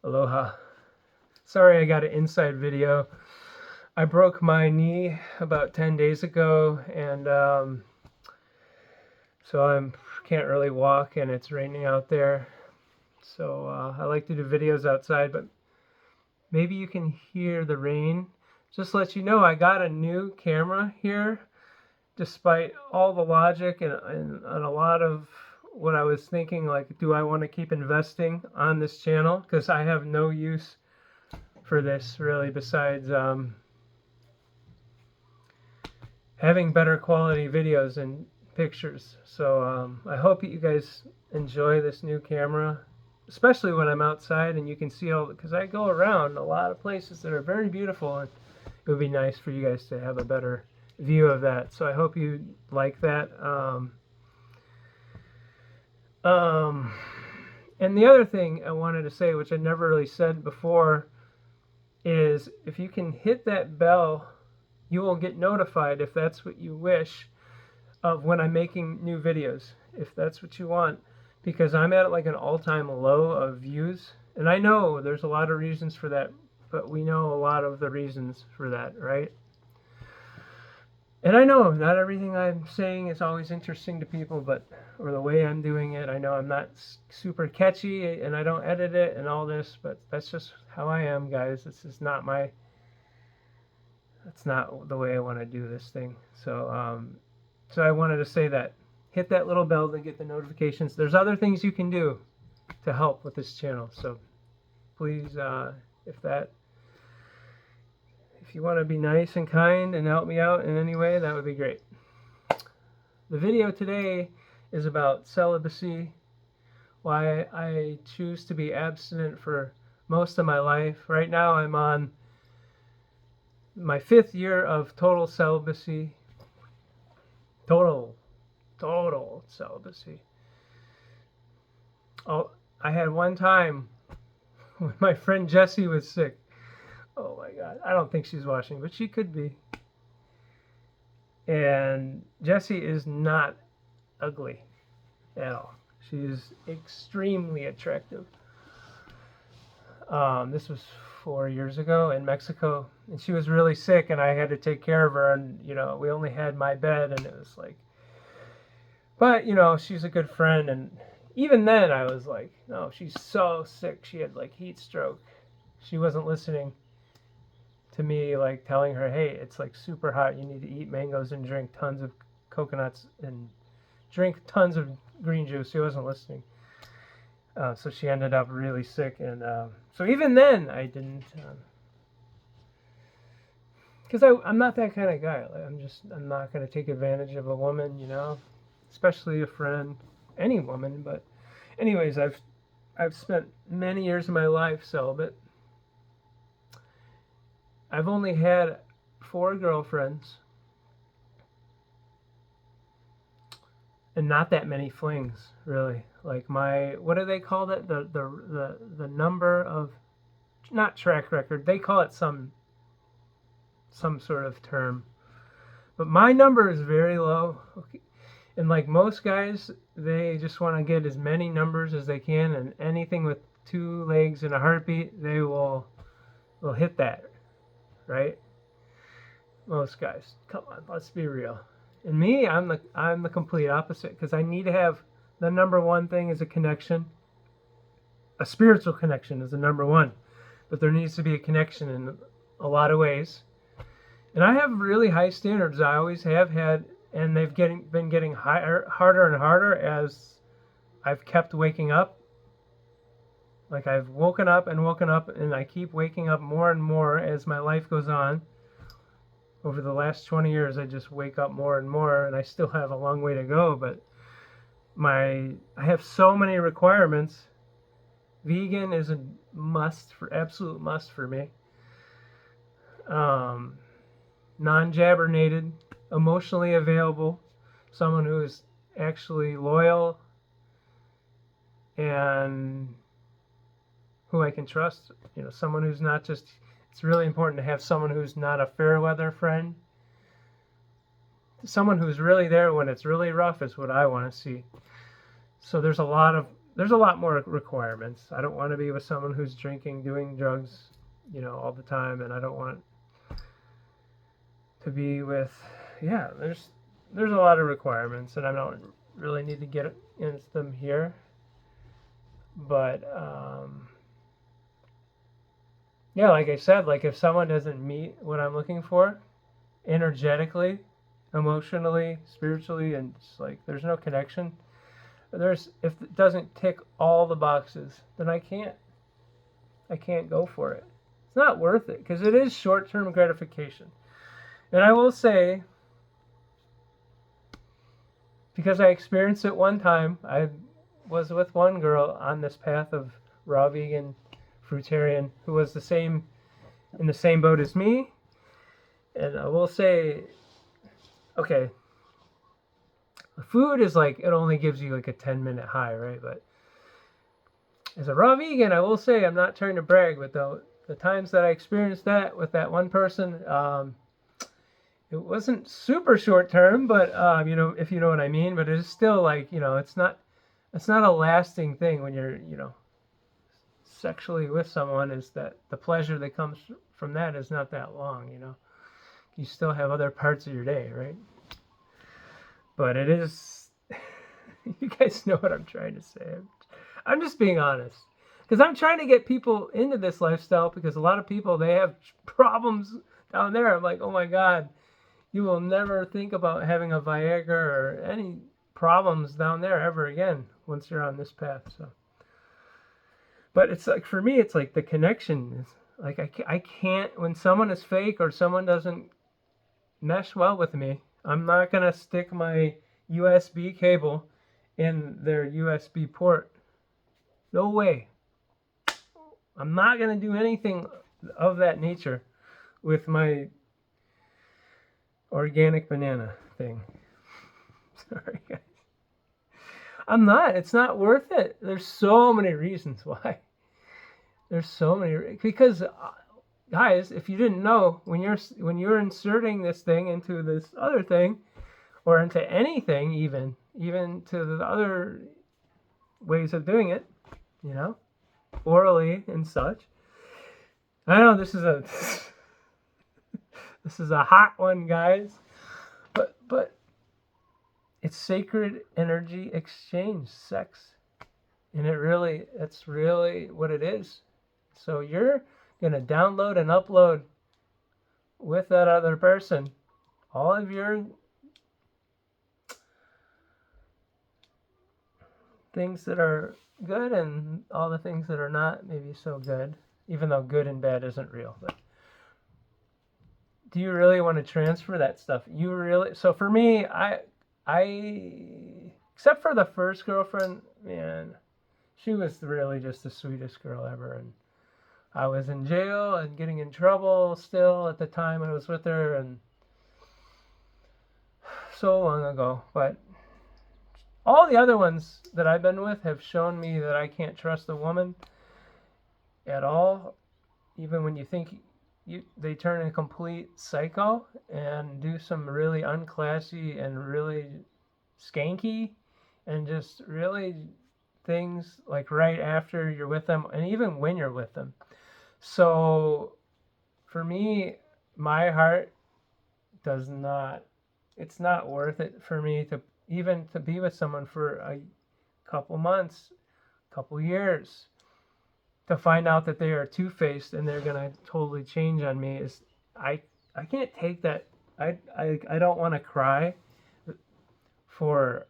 Aloha. Sorry I got an inside video. I broke my knee about 10 days ago, and so I can't really walk, and it's raining out there. So I like to do videos outside, but maybe you can hear the rain. Just to let you know, I got a new camera here, despite all the logic and a lot of what I was thinking, like, do I want to keep investing on this channel? Because I have no use for this, really, besides having better quality videos and pictures. So I hope you guys enjoy this new camera, especially when I'm outside and you can see all, because I go around a lot of places that are very beautiful, and it would be nice for you guys to have a better view of that. So I hope you like that. And the other thing I wanted to say, which I never really said before, is if you can hit that bell, you will get notified, if that's what you wish, of when I'm making new videos, if that's what you want, because I'm at like an all-time low of views. And I know there's a lot of reasons for that, but we know a lot of the reasons for that, right? And I know not everything I'm saying is always interesting to people, or the way I'm doing it. I know I'm not super catchy, and I don't edit it and all this, but that's just how I am, guys. This is not that's not the way I want to do this thing. So, so I wanted to say that. Hit that little bell to get the notifications. There's other things you can do to help with this channel. So please, if you want to be nice and kind and help me out in any way, that would be great. The video today is about celibacy, why I choose to be abstinent for most of my life. Right now I'm on my 5th year of total celibacy. Total celibacy. Oh, I had one time when my friend Jessie was sick. Oh my God, I don't think she's watching, but she could be. And Jessie is not ugly at all. She's extremely attractive. This was 4 years ago in Mexico, and she was really sick, and I had to take care of her, and we only had my bed, and it was like, but she's a good friend. And even then I was like, no, she's so sick. She had like heat stroke. She wasn't listening to me, like telling her, hey, it's like super hot, you need to eat mangoes and drink tons of coconuts and drink tons of green juice. She wasn't listening. So she ended up really sick, and so even then I didn't, because I'm not that kind of guy. Like, I'm not going to take advantage of a woman, especially a friend, any woman. But anyways, I've spent many years of my life celibate. I've only had 4 girlfriends and not that many flings, really. Like what do they call that? The number of, not track record. They call it some sort of term. But my number is very low. Okay. And like most guys, they just want to get as many numbers as they can, and anything with 2 legs and a heartbeat, they will hit that. Right? Most guys. Come on, let's be real. And me, I'm the complete opposite, because I need to have the number one thing is a connection. A spiritual connection is the number one. But there needs to be a connection in a lot of ways. And I have really high standards. I always have had, and they've been getting harder and harder as I've kept waking up. Like I've woken up, and I keep waking up more and more as my life goes on. Over the last 20 years, I just wake up more and more, and I still have a long way to go, but I have so many requirements. Vegan is a must, absolute must for me. Non-jabbernated, emotionally available, someone who is actually loyal and who I can trust. Someone who's not just, it's really important to have someone who's not a fair weather friend. Someone who's really there when it's really rough is what I want to see. So there's a lot of there's a lot more requirements. I don't want to be with someone who's drinking, doing drugs, all the time, and I don't want to be with, yeah, there's a lot of requirements, and I don't really need to get into them here. But yeah, like I said, like if someone doesn't meet what I'm looking for, energetically, emotionally, spiritually, and just like there's no connection, if it doesn't tick all the boxes, then I can't go for it. It's not worth it because it is short-term gratification. And I will say, because I experienced it one time, I was with one girl on this path of raw vegan, fruitarian, who was in the same boat as me. And I will say, okay, food is like, it only gives you like a 10-minute high, right? But as a raw vegan, I will say, I'm not trying to brag, but the times that I experienced that with that one person, it wasn't super short term, but if you know what I mean. But it's still like, it's not a lasting thing when you're, sexually with someone. Is that the pleasure that comes from that is not that long, You still have other parts of your day, right? But it is, you guys know what I'm trying to say. I'm just being honest. Because I'm trying to get people into this lifestyle, because a lot of people, they have problems down there. I'm like, oh my God, you will never think about having a Viagra or any problems down there ever again once you're on this path. So, but it's like, for me, it's like the connection is like, I can't, when someone is fake or someone doesn't mesh well with me, I'm not going to stick my USB cable in their USB port. No way. I'm not going to do anything of that nature with my organic banana thing. Sorry, guys. I'm not. It's not worth it. There's so many reasons why. Because guys, if you didn't know, when you're inserting this thing into this other thing, or into anything, even to the other ways of doing it, orally and such. I know this is a hot one, guys, but it's sacred energy exchange, sex, and that's really what it is. So you're gonna download and upload with that other person all of your things that are good and all the things that are not maybe so good, even though good and bad isn't real. But do you really want to transfer that stuff? So for me, I except for the first girlfriend, man, she was really just the sweetest girl ever. And I was in jail and getting in trouble still at the time I was with her, and so long ago. But all the other ones that I've been with have shown me that I can't trust a woman at all, even when you think they turn a complete psycho and do some really unclassy and really skanky and just really things like right after you're with them and even when you're with them. So for me, my heart it's not worth it for me to even to be with someone for a couple months, couple years, to find out that they are two-faced and they're gonna totally change on me. I can't take that. I don't want to cry for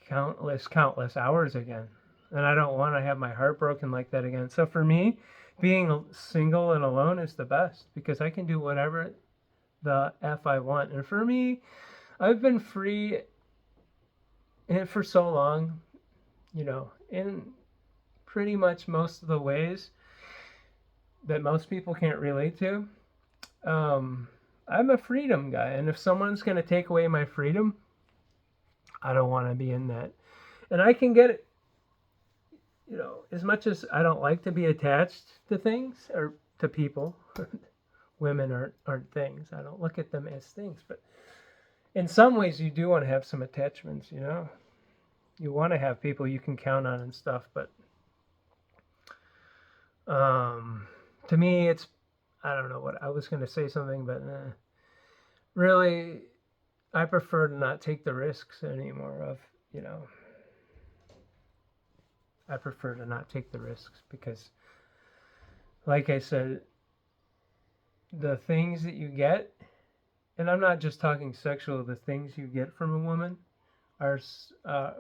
countless hours again, and I don't want to have my heart broken like that again. So for me, being single and alone is the best, because I can do whatever the F I want. And for me, I've been free for so long, in pretty much most of the ways that most people can't relate to. I'm a freedom guy, and if someone's going to take away my freedom, I don't want to be in that. And I can get it, as much as I don't like to be attached to things or to people. Women aren't things. I don't look at them as things, but in some ways you do want to have some attachments, You want to have people you can count on and stuff, but to me, it's, I don't know what I was going to say something, but really, I prefer to not take the risks anymore of, you know, I prefer to not take the risks because, like I said, the things that you get, and I'm not just talking sexual, the things you get from a woman are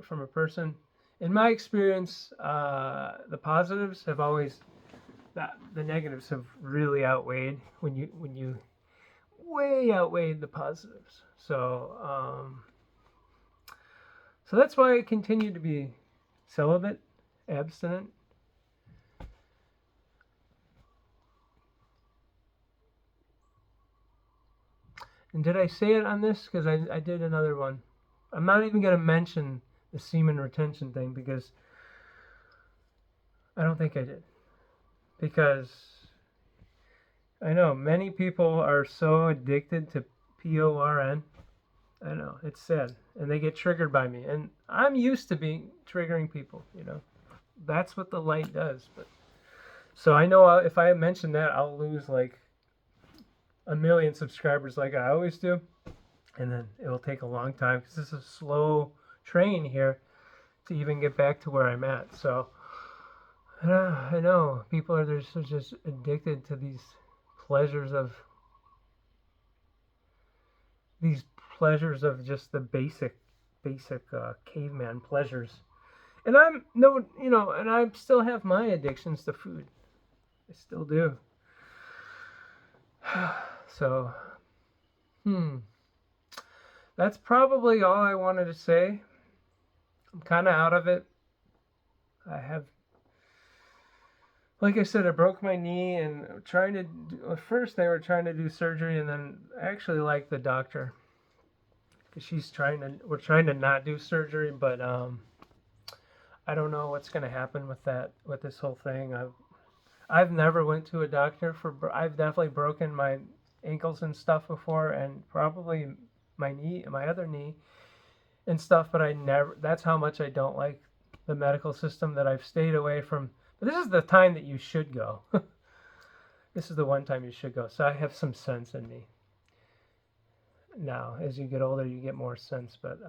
from a person. In my experience, the positives have always, the negatives have really outweighed when you way outweighed the positives. So that's why I continue to be celibate, abstinent. And did I say it on this? Because I did another one. I'm not even going to mention the semen retention thing because I don't think I did. Because I know many people are so addicted to PORN. I know, it's sad. And they get triggered by me. And I'm used to being triggering people, you know. That's what the light does. But so I know if I mention that, I'll lose like 1 million subscribers like I always do. And then it will take a long time because this is a slow train here to even get back to where I'm at. So I know people are just addicted to these pleasures of just the basic caveman pleasures. And I'm no, you know, and I still have my addictions to food. I still do. So, that's probably all I wanted to say. I'm kind of out of it. Like I said, I broke my knee and at first they were trying to do surgery, and then I actually like the doctor because we're trying to not do surgery, but I don't know what's going to happen with this whole thing. I've never went to a doctor I've definitely broken my ankles and stuff before, and probably my other knee and stuff, but that's how much I don't like the medical system, that I've stayed away from. But this is the time that you should go. This is the one time you should go. So I have some sense in me. Now, as you get older, you get more sense, but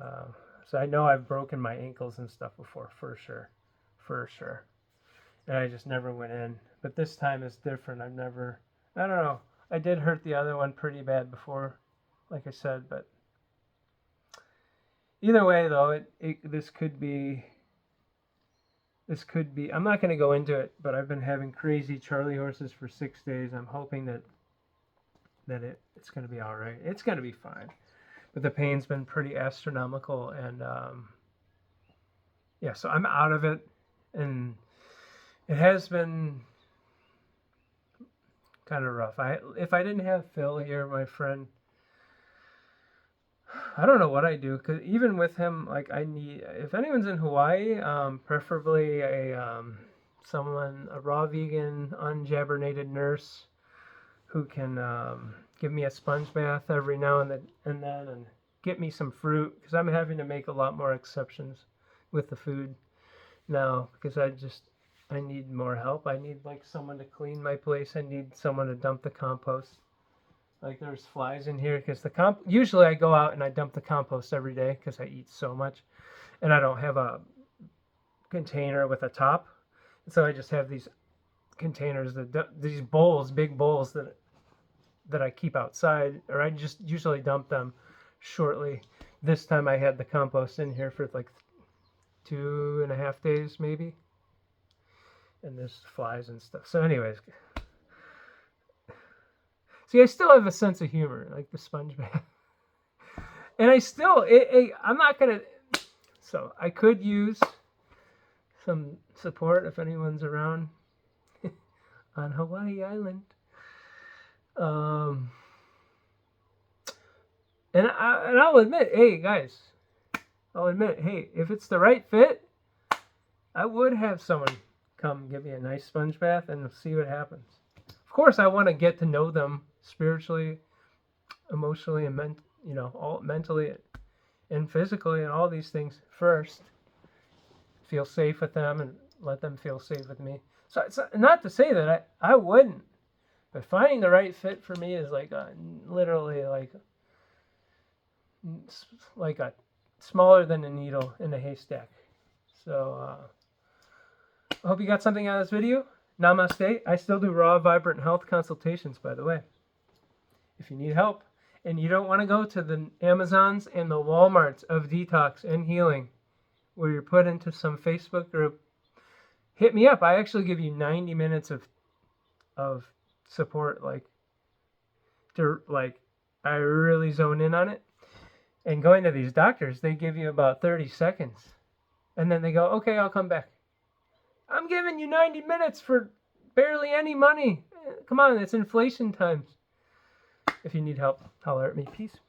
so I know I've broken my ankles and stuff before, for sure. And I just never went in. But this time is different. I don't know. I did hurt the other one pretty bad before, like I said, but either way, though, this could be, I'm not going to go into it, but I've been having crazy Charlie horses for 6 days. I'm hoping that it's going to be all right. It's going to be fine. But the pain's been pretty astronomical, and yeah, so I'm out of it, and it has been kind of rough. If I didn't have Phil here, my friend, I don't know what I do, because even with him, like, if anyone's in Hawaii, preferably a raw vegan, unjabernated nurse who can give me a sponge bath every now and then and get me some fruit, because I'm having to make a lot more exceptions with the food now, because I need more help. I need like someone to clean my place. I need someone to dump the compost. Like, there's flies in here because usually I go out and I dump the compost every day because I eat so much, and I don't have a container with a top, so I just have these containers these bowls, big bowls that I keep outside, or I just usually dump them shortly. This time I had the compost in here for like 2.5 days maybe, and there's flies and stuff. So anyways, see, I still have a sense of humor, like the sponge bath. And I'm not going to, so I could use some support if anyone's around on Hawaii Island. And I'll admit, hey guys, if it's the right fit, I would have someone come give me a nice sponge bath and see what happens. Of course, I want to get to know them spiritually, emotionally, and all mentally and physically, and all these things first. feel safe with them and let them feel safe with me. So it's not to say that I wouldn't, but finding the right fit for me is like literally like a smaller than a needle in a haystack. So I hope you got something out of this video. Namaste. I still do raw, vibrant health consultations, by the way. If you need help and you don't want to go to the Amazons and the Walmarts of detox and healing, where you're put into some Facebook group, hit me up. I actually give you 90 minutes of support. I really zone in on it. And going to these doctors, they give you about 30 seconds. And then they go, okay, I'll come back. I'm giving you 90 minutes for barely any money. Come on, it's inflation times. If you need help, holler at me. Peace.